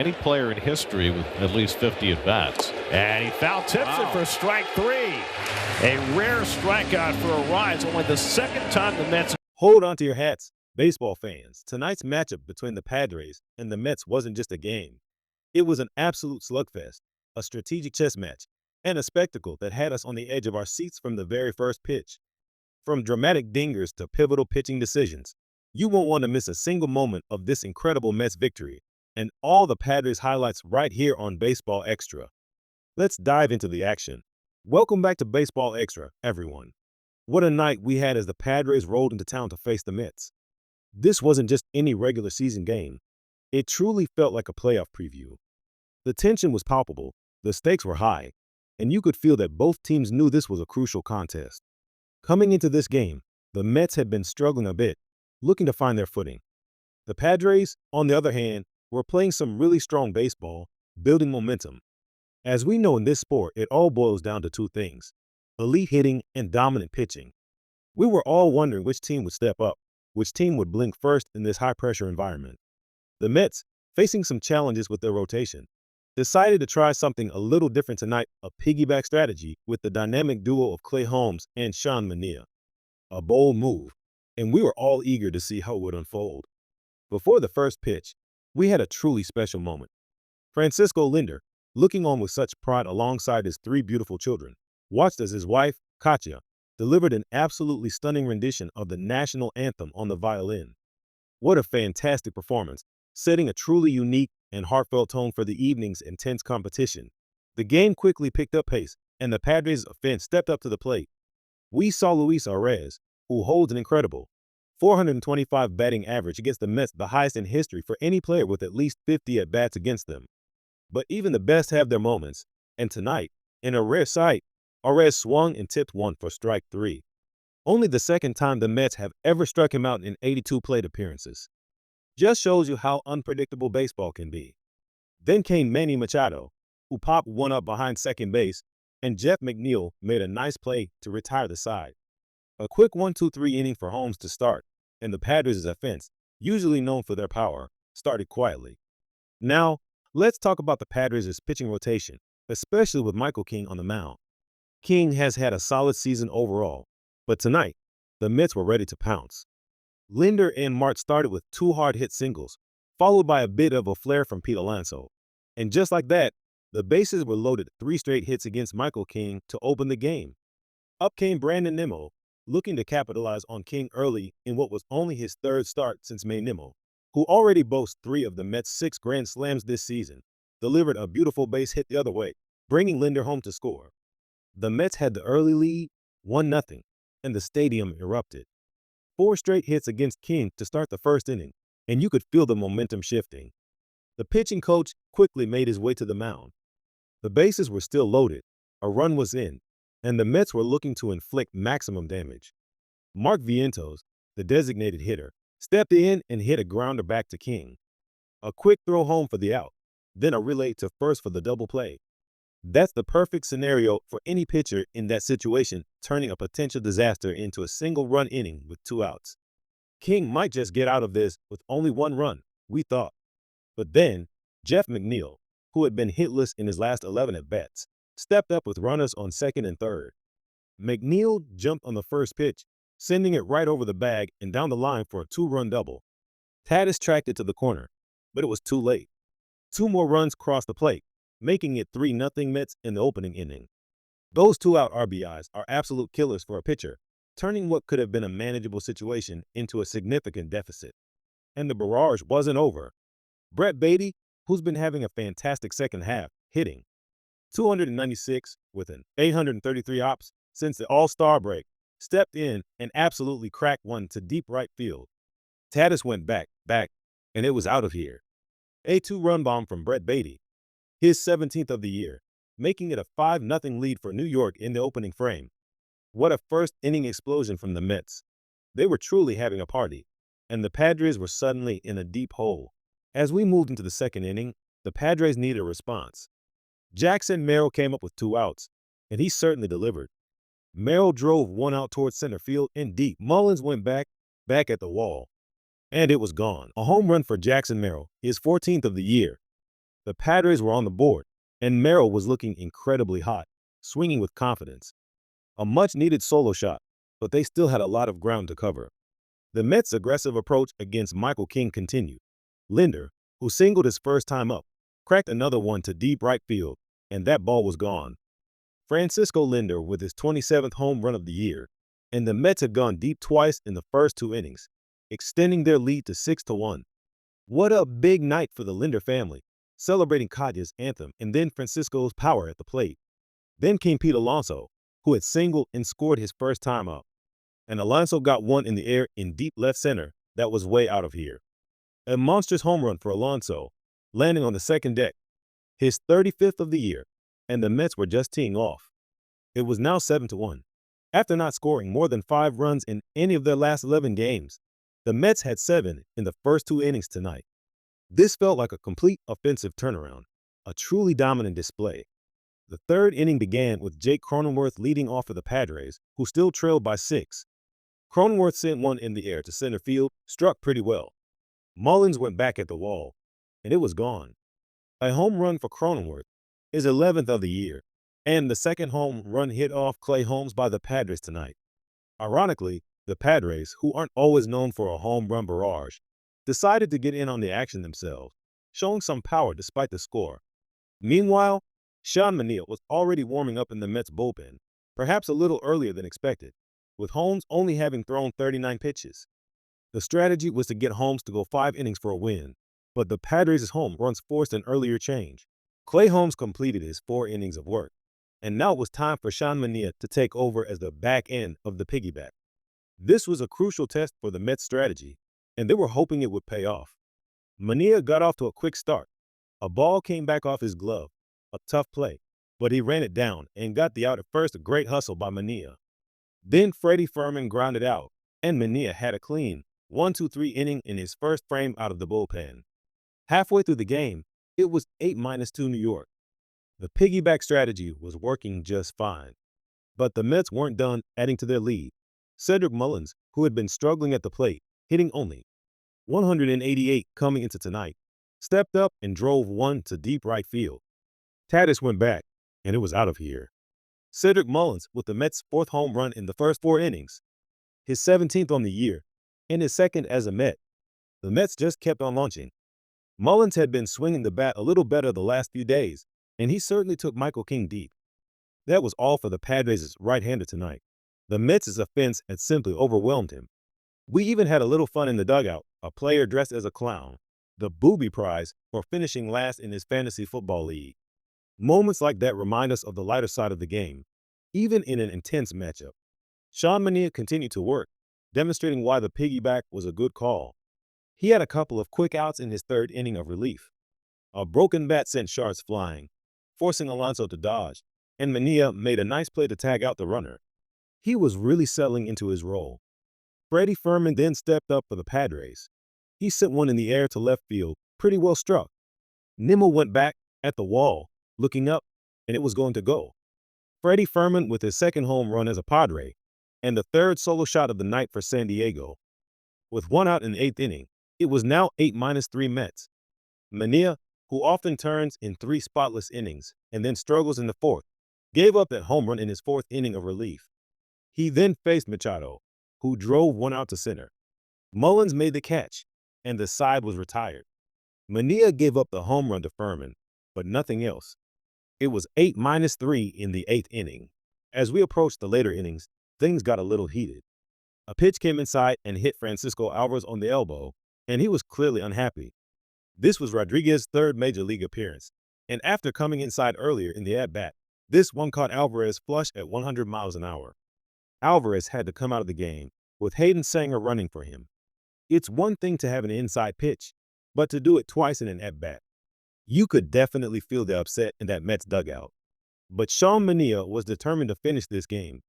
Any player in history with at least 50 at-bats. And he foul tips it for strike three. A rare strikeout for a rise. Only the second time the Mets. Hold on to your hats, baseball fans. Tonight's matchup between the Padres and the Mets wasn't just a game. It was an absolute slugfest, a strategic chess match, and a spectacle that had us on the edge of our seats from the very first pitch. From dramatic dingers to pivotal pitching decisions, you won't want to miss a single moment of this incredible Mets victory, and all the Padres highlights right here on Baseball Extra. Let's dive into the action. Welcome back to Baseball Extra, everyone. What a night we had as the Padres rolled into town to face the Mets. This wasn't just any regular season game. It truly felt like a playoff preview. The tension was palpable, the stakes were high, and you could feel that both teams knew this was a crucial contest. Coming into this game, the Mets had been struggling a bit, looking to find their footing. The Padres, on the other hand, were playing some really strong baseball, building momentum. As we know in this sport, it all boils down to two things: elite hitting and dominant pitching. We were all wondering which team would step up, which team would blink first in this high-pressure environment. The Mets, facing some challenges with their rotation, decided to try something a little different tonight, a piggyback strategy with the dynamic duo of Clay Holmes and Sean Mania. A bold move, and we were all eager to see how it would unfold. Before the first pitch, we had a truly special moment. Francisco Lindor, looking on with such pride alongside his three beautiful children, watched as his wife, Katya, delivered an absolutely stunning rendition of the national anthem on the violin. What a fantastic performance, setting a truly unique and heartfelt tone for the evening's intense competition. The game quickly picked up pace, and the Padres' offense stepped up to the plate. We saw Luis Arraez, who holds an incredible 425 batting average against the Mets, the highest in history for any player with at least 50 at-bats against them. But even the best have their moments, and tonight, in a rare sight, Arraez swung and tipped one for strike three. Only the second time the Mets have ever struck him out in 82 plate appearances. Just shows you how unpredictable baseball can be. Then came Manny Machado, who popped one up behind second base, and Jeff McNeil made a nice play to retire the side. A quick 1-2-3 inning for Holmes to start, and the Padres' offense, usually known for their power, started quietly. Now, let's talk about the Padres' pitching rotation, especially with Michael King on the mound. King has had a solid season overall, but tonight, the Mets were ready to pounce. Lindor and Mart started with two hard-hit singles, followed by a bit of a flare from Pete Alonso. And just like that, the bases were loaded, three straight hits against Michael King to open the game. Up came Brandon Nimmo, looking to capitalize on King early in what was only his third start since May. Nimmo, who already boasts three of the Mets' 6 grand slams this season, delivered a beautiful base hit the other way, bringing Lindor home to score. The Mets had the early lead, 1-0, and the stadium erupted. 4 straight hits against King to start the first inning, and you could feel the momentum shifting. The pitching coach quickly made his way to the mound. The bases were still loaded, a run was in, and the Mets were looking to inflict maximum damage. Mark Vientos, the designated hitter, stepped in and hit a grounder back to King. A quick throw home for the out, then a relay to first for the double play. That's the perfect scenario for any pitcher in that situation, turning a potential disaster into a single-run inning with 2 outs. King might just get out of this with only 1 run, we thought. But then, Jeff McNeil, who had been hitless in his last 11 at-bats, stepped up with runners on second and third. McNeil jumped on the first pitch, sending it right over the bag and down the line for a 2-run double. Tatis tracked it to the corner, but it was too late. 2 more runs crossed the plate, making it 3-0 Mets in the opening inning. Those 2-out RBIs are absolute killers for a pitcher, turning what could have been a manageable situation into a significant deficit. And the barrage wasn't over. Brett Baty, who's been having a fantastic second half, hitting 296 with an 833 ops since the All-Star break, stepped in and absolutely cracked one to deep right field. Tatis went back, and it was out of here. A 2-run bomb from Brett Baty, his 17th of the year, making it a 5-0 lead for New York in the opening frame. What a first-inning explosion from the Mets. They were truly having a party, and the Padres were suddenly in a deep hole. As we moved into the second inning, the Padres needed a response. Jackson Merrill came up with 2 outs, and he certainly delivered. Merrill drove 1 out towards center field and deep. Mullins went back at the wall, and it was gone. A home run for Jackson Merrill, his 14th of the year. The Padres were on the board, and Merrill was looking incredibly hot, swinging with confidence. A much-needed solo shot, but they still had a lot of ground to cover. The Mets' aggressive approach against Michael King continued. Linder, who singled his first time up, cracked another one to deep right field, and that ball was gone. Francisco Linder with his 27th home run of the year, and the Mets had gone deep twice in the first two innings, extending their lead to 6-1. What a big night for the Linder family, celebrating Katya's anthem and then Francisco's power at the plate. Then came Pete Alonso, who had singled and scored his first time up. And Alonso got one in the air in deep left center that was way out of here. A monstrous home run for Alonso, landing on the second deck, his 35th of the year, and the Mets were just teeing off. It was now 7-1. After not scoring more than 5 runs in any of their last 11 games, the Mets had 7 in the first 2 innings tonight. This felt like a complete offensive turnaround, a truly dominant display. The third inning began with Jake Cronenworth leading off for the Padres, who still trailed by 6. Cronenworth sent one in the air to center field, struck pretty well. Mullins went back at the wall, and it was gone. A home run for Cronenworth, his 11th of the year, and the second home run hit off Clay Holmes by the Padres tonight. Ironically, the Padres, who aren't always known for a home run barrage, decided to get in on the action themselves, showing some power despite the score. Meanwhile, Sean Manaea was already warming up in the Mets bullpen, perhaps a little earlier than expected, with Holmes only having thrown 39 pitches. The strategy was to get Holmes to go 5 innings for a win, but the Padres' home runs forced an earlier change. Clay Holmes completed his 4 innings of work, and now it was time for Sean Manaea to take over as the back end of the piggyback. This was a crucial test for the Mets' strategy, and they were hoping it would pay off. Manaea got off to a quick start. A ball came back off his glove, a tough play, but he ran it down and got the out at first. A great hustle by Manaea. Then Freddie Fermin grounded out, and Manaea had a clean 1-2-3 inning in his first frame out of the bullpen. Halfway through the game, it was 8-2 New York. The piggyback strategy was working just fine. But the Mets weren't done adding to their lead. Cedric Mullins, who had been struggling at the plate, hitting only 188 coming into tonight, stepped up and drove one to deep right field. Tatis went back, and it was out of here. Cedric Mullins with the Mets' 4th home run in the first 4 innings, his 17th on the year, and his 2nd as a Met. The Mets just kept on launching. Mullins had been swinging the bat a little better the last few days, and he certainly took Michael King deep. That was all for the Padres' right-hander tonight. The Mets' offense had simply overwhelmed him. We even had a little fun in the dugout, a player dressed as a clown, the Booby Prize for finishing last in his fantasy football league. Moments like that remind us of the lighter side of the game, even in an intense matchup. Sean Manaea continued to work, demonstrating why the piggyback was a good call. He had a couple of quick outs in his 3rd inning of relief. A broken bat sent shards flying, forcing Alonso to dodge, and Manaea made a nice play to tag out the runner. He was really settling into his role. Freddie Fermin then stepped up for the Padres. He sent one in the air to left field, pretty well struck. Nimmo went back at the wall, looking up, and it was going to go. Freddie Fermin with his 2nd home run as a Padre, and the 3rd solo shot of the night for San Diego. With 1 out in the 8th inning, it was now 8-3 Mets. Manaea, who often turns in 3 spotless innings and then struggles in the 4th, gave up that home run in his 4th inning of relief. He then faced Machado, who drove 1 out to center. Mullins made the catch, and the side was retired. Manaea gave up the home run to Fermin, but nothing else. It was 8-3 in the 8th inning. As we approached the later innings, things got a little heated. A pitch came inside and hit Francisco Alvarez on the elbow, and he was clearly unhappy. This was Rodriguez's 3rd major league appearance, and after coming inside earlier in the at-bat, this one caught Alvarez flush at 100 miles an hour. Alvarez had to come out of the game, with Hayden Sanger running for him. It's one thing to have an inside pitch, but to do it twice in an at-bat. You could definitely feel the upset in that Mets dugout. But Sean Manaea was determined to finish this game.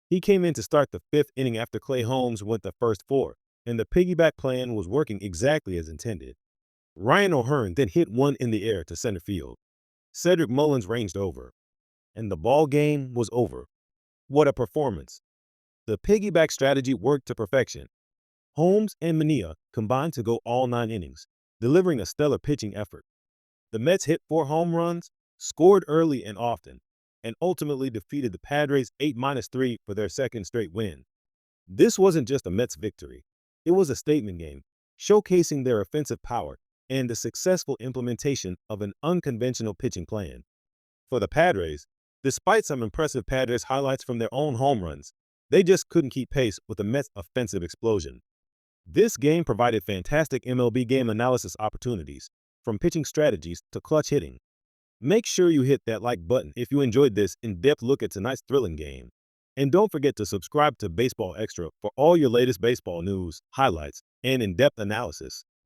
He came in to start the 5th inning after Clay Holmes went the first 4, and the piggyback plan was working exactly as intended. Ryan O'Hearn then hit one in the air to center field. Cedric Mullins ranged over, and the ball game was over. What a performance. The piggyback strategy worked to perfection. Holmes and Manaea combined to go all 9 innings, delivering a stellar pitching effort. The Mets hit 4 home runs, scored early and often, and ultimately defeated the Padres 8-3 for their second straight win. This wasn't just a Mets victory. It was a statement game, showcasing their offensive power and the successful implementation of an unconventional pitching plan. For the Padres, despite some impressive Padres highlights from their own home runs, they just couldn't keep pace with the Mets' offensive explosion. This game provided fantastic MLB game analysis opportunities, from pitching strategies to clutch hitting. Make sure you hit that like button if you enjoyed this in-depth look at tonight's thrilling game. And don't forget to subscribe to Baseball Extra for all your latest baseball news, highlights, and in-depth analysis.